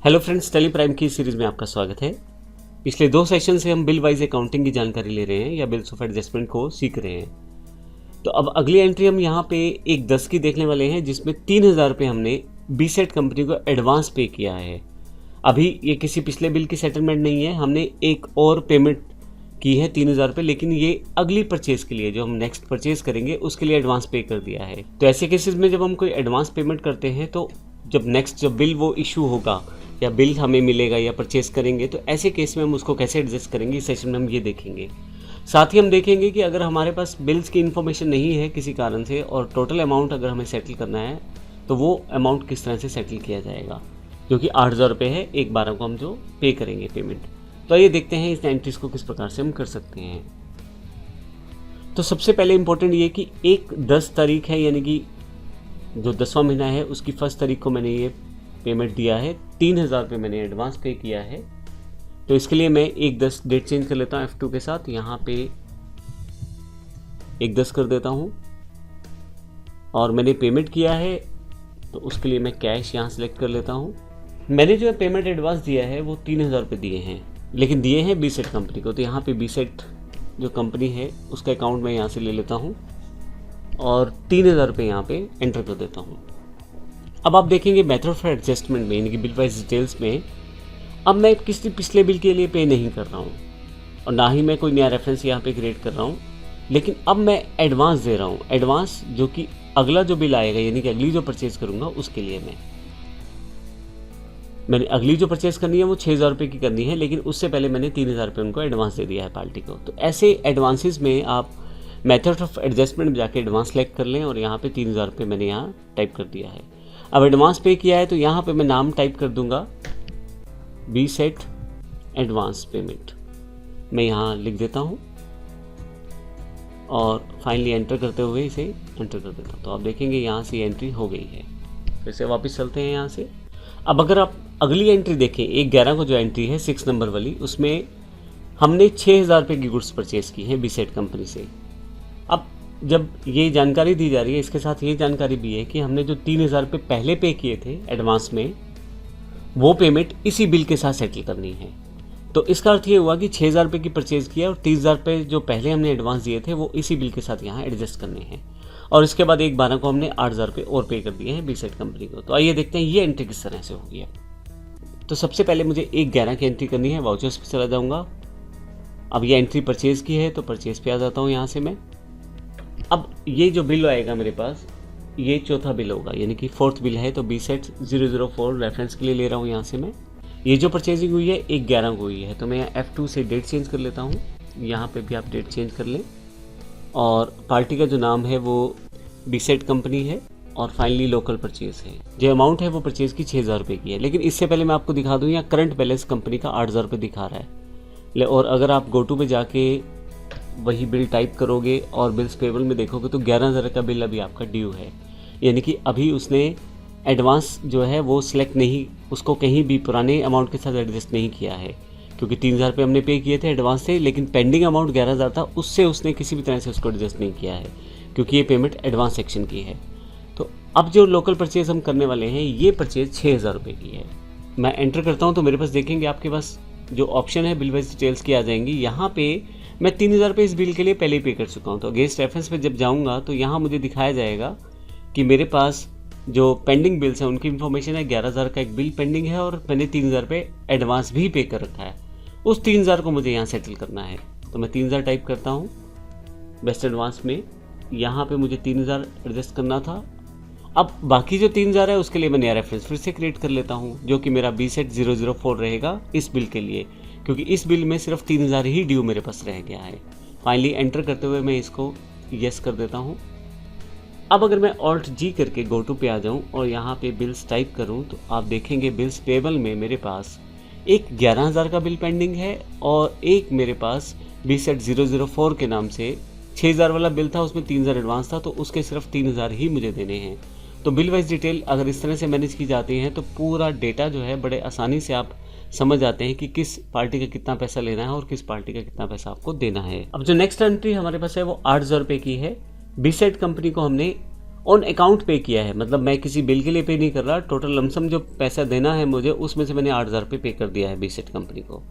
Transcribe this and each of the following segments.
Hello friends, Tally Prime की series में आपका स्वागत है। पिछले 2 सेशन से हम बिल वाइज अकाउंटिंग की जानकारी ले रहे हैं या बिल्स ऑफ एडजस्टमेंट को सीख रहे हैं। तो अब अगली एंट्री हम यहाँ पे एक 10 की देखने वाले हैं, जिसमें 3000 रुपये हमने बीसेट कंपनी को एडवांस पे किया है। अभी ये किसी पिछले बिल की सेटलमेंट नहीं है, हमने एक और पेमेंट की है 3000 रुपये, लेकिन ये अगली परचेज के लिए, जो हम नेक्स्ट परचेज करेंगे उसके लिए एडवांस पे कर दिया है। तो ऐसे केसेस में जब हम कोई एडवांस पेमेंट करते हैं तो जब नेक्स्ट जब बिल वो इशू होगा या बिल हमें मिलेगा या परचेस करेंगे, तो ऐसे केस में हम उसको कैसे एडजस्ट करेंगे, इस सेशन में हम ये देखेंगे। साथ ही हम देखेंगे कि अगर हमारे पास बिल्स की इन्फॉर्मेशन नहीं है किसी कारण से और टोटल अमाउंट अगर हमें सेटल करना है तो वो अमाउंट किस तरह से सेटल किया जाएगा, जो कि 8000 रुपये है, 1/12 को हम जो पे करेंगे पेमेंट। तो आइए देखते हैं इस एंट्रीज को किस प्रकार से हम कर सकते हैं। तो सबसे पहले इंपॉर्टेंट ये कि 1/10 तारीख है, यानी कि जो 10वां महीना है उसकी 1 तारीख को मैंने ये पेमेंट दिया है। 3000 रुपये मैंने एडवांस पे किया है। तो इसके लिए मैं 1/10 डेट चेंज कर लेता हूँ F2 के साथ, यहाँ पे 1/10 कर देता हूँ और मैंने पेमेंट किया है तो उसके लिए मैं कैश यहाँ सेलेक्ट कर लेता हूँ। मैंने जो पेमेंट एडवांस दिया है वो 3000 रुपये दिए हैं, लेकिन दिए हैं बीसेट कंपनी को। तो यहाँ पे बीसेट जो कंपनी है उसका अकाउंट मैं यहाँ से ले लेता हूँ और 3000 रुपये यहाँ पे एंटर कर देता हूँ। अब आप देखेंगे मेथड ऑफ एडजस्टमेंट में, यानी कि बिल वाइज डिटेल्स में, अब मैं किसी पिछले बिल के लिए पे नहीं कर रहा हूँ और ना ही मैं कोई नया रेफरेंस यहाँ पे क्रिएट कर रहा हूँ, लेकिन अब मैं एडवांस दे रहा हूँ। एडवांस जो कि अगला जो बिल आएगा, यानी कि अगली जो परचेज करूँगा उसके लिए मैंने अगली जो परचेज करनी है वो 6000 रुपये की करनी है, लेकिन उससे पहले मैंने 3000 रुपये उनको एडवांस दे दिया है पार्टी को। तो ऐसे एडवांसेस में आप मेथड ऑफ एडजस्टमेंट में जाके एडवांस सेलेक्ट कर लें और यहाँ पे 3000 रुपये मैंने यहाँ टाइप कर दिया है। अब एडवांस पे किया है तो यहाँ पे मैं नाम टाइप कर दूंगा बीसेट एडवांस पेमेंट, मैं यहाँ लिख देता हूँ और फाइनली एंटर करते हुए इसे एंटर कर देता हूँ। तो आप देखेंगे यहाँ से एंट्री हो गई है। फिर से वापस चलते हैं यहाँ से। अब अगर आप अगली एंट्री देखें 1/11 को जो एंट्री है 6 नंबर वाली, उसमें हमने 6000 रुपये की गुड्स परचेज की है बीसेट कंपनी से। अब जब ये जानकारी दी जा रही है, इसके साथ ये जानकारी भी है कि हमने जो 3000 रुपये पहले पे किए थे एडवांस में, वो पेमेंट इसी बिल के साथ सेटल करनी है। तो इसका अर्थ ये हुआ कि 6000 रुपये की परचेज किया और 30,000 रुपये जो पहले हमने एडवांस दिए थे वो इसी बिल के साथ यहाँ एडजस्ट करने हैं। और इसके बाद 1/12 को हमने 8000 रुपये और पे कर दिए हैं बीसेट कंपनी को। तो आइए देखते हैं ये एंट्री किस तरह से होगी। तो सबसे पहले मुझे 1/11 की एंट्री करनी है, वाउचर्स पे चला जाऊँगा। अब ये एंट्री परचेज की है तो परचेज पे आ जाता हूँ यहाँ से मैं। अब ये जो बिल आएगा मेरे पास, ये चौथा बिल होगा, यानी कि 4th बिल है। तो बीसेट 004 रेफरेंस के लिए ले रहा हूँ यहाँ से मैं। ये जो परचेजिंग हुई है 1/11 को हुई है, तो मैं F2 से डेट चेंज कर लेता हूँ। यहाँ पे भी आप डेट चेंज कर लें और पार्टी का जो नाम है वो बीसेट कंपनी है और फाइनली लोकल परचेज है। जो अमाउंट है वो परचेज की 6000 रुपये की है, लेकिन इससे पहले मैं आपको दिखा दूँ, यहाँ करंट बैलेंस कंपनी का 8000 रुपये दिखा रहा है। और अगर आप GoTo पे जाके वही बिल टाइप करोगे और बिल्स पेबल में देखोगे तो 11000 का बिल अभी आपका ड्यू है, यानी कि अभी उसने एडवांस जो है वो सिलेक्ट नहीं, उसको कहीं भी पुराने अमाउंट के साथ एडजस्ट नहीं किया है, क्योंकि 3000 रुपये हमने पे किए थे एडवांस से, लेकिन पेंडिंग अमाउंट 11000 था, उससे उसने किसी भी तरह से उसको एडजस्ट नहीं किया है, क्योंकि ये पेमेंट एडवांस सेक्शन की है। तो अब जो लोकल परचेज हम करने वाले हैं, ये परचेज 6000 रुपये की है। मैं एंटर करता हूँ तो मेरे पास देखेंगे आपके पास जो ऑप्शन है बिल वाइज डिटेल्स की आ जाएंगी। यहाँ पे मैं 3000 रुपये इस बिल के लिए पहले ही पे कर चुका हूँ। तो अगेंस्ट रेफरेंस पे जब जाऊँगा तो यहाँ मुझे दिखाया जाएगा कि मेरे पास जो पेंडिंग बिल्स हैं उनकी इन्फॉर्मेशन है। 11000 का एक बिल पेंडिंग है और मैंने 3000 रुपये एडवांस भी पे कर रखा है। उस 3000 को मुझे यहाँ सेटल करना है, तो मैं 3000 टाइप करता हूँ बेस्ट एडवांस में। यहाँ पे मुझे 3000 एडजस्ट करना था। अब बाकी जो 3000 है उसके लिए मैं नया रेफरेंस फिर से क्रिएट कर लेता हूँ, जो कि मेरा बीसेट 004 रहेगा इस बिल के लिए, क्योंकि इस बिल में सिर्फ 3000 ही ड्यू मेरे पास रह गया है। फाइनली एंटर करते हुए मैं इसको यस कर देता हूँ। अब अगर मैं Alt G करके GoTo पे आ जाऊँ और यहाँ पे बिल्स टाइप करूँ तो आप देखेंगे बिल्स पेबल में मेरे पास एक 11000 का बिल पेंडिंग है और एक मेरे पास बीसेट 004 के नाम से 6000 वाला बिल था, उसमें 3000 एडवांस था, तो उसके सिर्फ 3000 ही मुझे देने हैं। तो बिल वाइज डिटेल अगर इस तरह से मैनेज की जाती है तो पूरा डेटा जो है बड़े आसानी से आप समझ जाते हैं कि किस पार्टी का कितना पैसा लेना है और किस पार्टी का कितना पैसा आपको देना है। अब जो नेक्स्ट एंट्री हमारे पास है वो 8000 रुपये की है। बीसेट कंपनी को हमने ऑन अकाउंट पे किया है, मतलब मैं किसी बिल के लिए पे नहीं कर रहा, टोटल लमसम जो पैसा देना है मुझे उसमें से मैंने 8,000 रुपये पे कर दिया है बीसेट कंपनी को।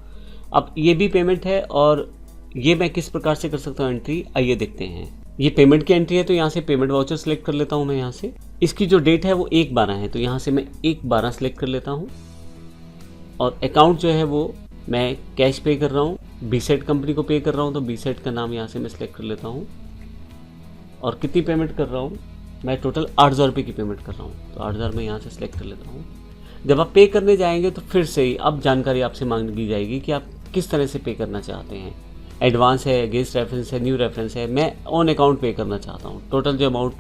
अब ये भी पेमेंट है और ये मैं किस प्रकार से कर सकता हूँ एंट्री, आइए देखते हैं। ये पेमेंट की एंट्री है तो यहाँ से पेमेंट वाउचर सेलेक्ट कर लेता हूँ मैं यहाँ से। इसकी जो डेट है वो 1/12 है तो यहाँ से मैं 1/12 सेलेक्ट कर लेता हूँ। और अकाउंट जो है वो मैं कैश पे कर रहा हूँ, बीसेट कंपनी को पे कर रहा हूँ तो बीसेट का नाम यहाँ से मैं सिलेक्ट कर लेता हूँ। और कितनी पेमेंट कर रहा हूँ, मैं टोटल 8,000 रुपये की पेमेंट कर रहा हूँ तो 8,000 मैं यहाँ से सिलेक्ट कर लेता हूँ। जब आप पे करने जाएंगे तो फिर से ही अब जानकारी आपसे मांगी जाएगी कि आप किस तरह से पे करना चाहते हैं। एडवांस है, गेस्ट रेफरेंस है, न्यू रेफरेंस है, मैं ऑन अकाउंट पे करना चाहता हूँ। टोटल जो अमाउंट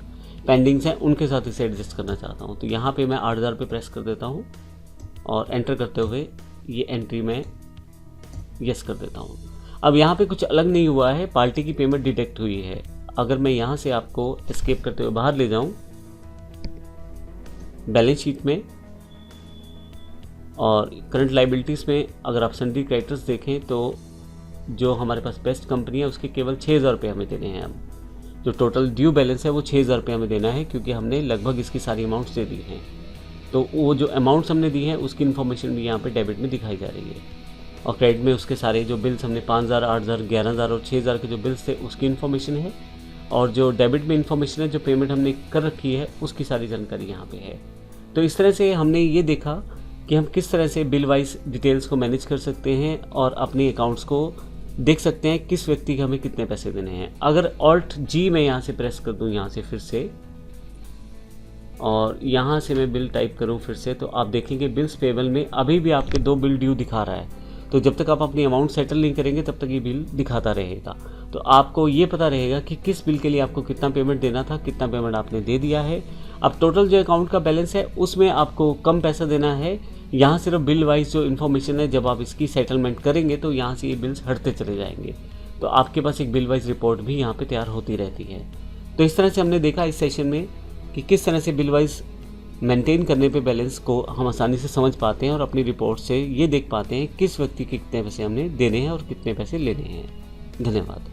पेंडिंग्स हैं उनके साथ इसे एडजस्ट करना चाहता हूँ तो यहाँ पे मैं 8,000 रुपये प्रेस कर देता हूँ और एंटर करते हुए ये एंट्री में यस कर देता हूँ। अब यहाँ पे कुछ अलग नहीं हुआ है, पार्टी की पेमेंट डिटेक्ट हुई है। अगर मैं यहाँ से आपको एस्केप करते हुए बाहर ले जाऊँ बैलेंस शीट में और करंट लाइबिलिटीज़ में, अगर आप सन्ड्री क्रेडिटर्स देखें तो जो हमारे पास बेस्ट कंपनी है उसके केवल 6,000 रुपये हमें देने हैं। अब जो टोटल ड्यू बैलेंस है वो 6,000 रुपये हमें देना है क्योंकि हमने लगभग इसकी सारी अमाउंट्स दे दी हैं। तो वो जो अमाउंट्स हमने दी हैं उसकी इन्फॉर्मेशन भी यहाँ पे डेबिट में दिखाई जा रही है और क्रेडिट में उसके सारे जो बिल्स हमने 5,000, 8,000, 11,000 और 6,000 के जो बिल्स थे उसकी इन्फॉर्मेशन है और जो डेबिट में इन्फॉर्मेशन है, जो पेमेंट हमने कर रखी है उसकी सारी जानकारी यहाँ पे है। तो इस तरह से हमने ये देखा कि हम किस तरह से बिल वाइज डिटेल्स को मैनेज कर सकते हैं और अपने अकाउंट्स को देख सकते हैं किस व्यक्ति को हमें कितने पैसे देने हैं। अगर ऑल्ट जी मैं यहाँ से प्रेस कर दूँ यहाँ से फिर से और यहाँ से मैं बिल टाइप करूँ फिर से, तो आप देखेंगे बिल्स पेबल में अभी भी आपके 2 बिल ड्यू दिखा रहा है। तो जब तक आप अपनी अमाउंट सेटल नहीं करेंगे तब तक ये बिल दिखाता रहेगा। तो आपको ये पता रहेगा कि किस बिल के लिए आपको कितना पेमेंट देना था, कितना पेमेंट आपने दे दिया है। अब टोटल जो अकाउंट का बैलेंस है उसमें आपको कम पैसा देना है। यहाँ सिर्फ बिल वाइज जो इन्फॉर्मेशन है, जब आप इसकी सेटलमेंट करेंगे तो यहाँ से ये बिल्स हटते चले जाएंगे तो आपके पास एक बिल वाइज रिपोर्ट भी यहाँ पे तैयार होती रहती है। तो इस तरह से हमने देखा इस सेशन में कि किस तरह से बिल वाइज मेंटेन करने पे बैलेंस को हम आसानी से समझ पाते हैं और अपनी रिपोर्ट से ये देख पाते हैं किस व्यक्ति के कितने पैसे हमने देने हैं और कितने पैसे लेने हैं। धन्यवाद।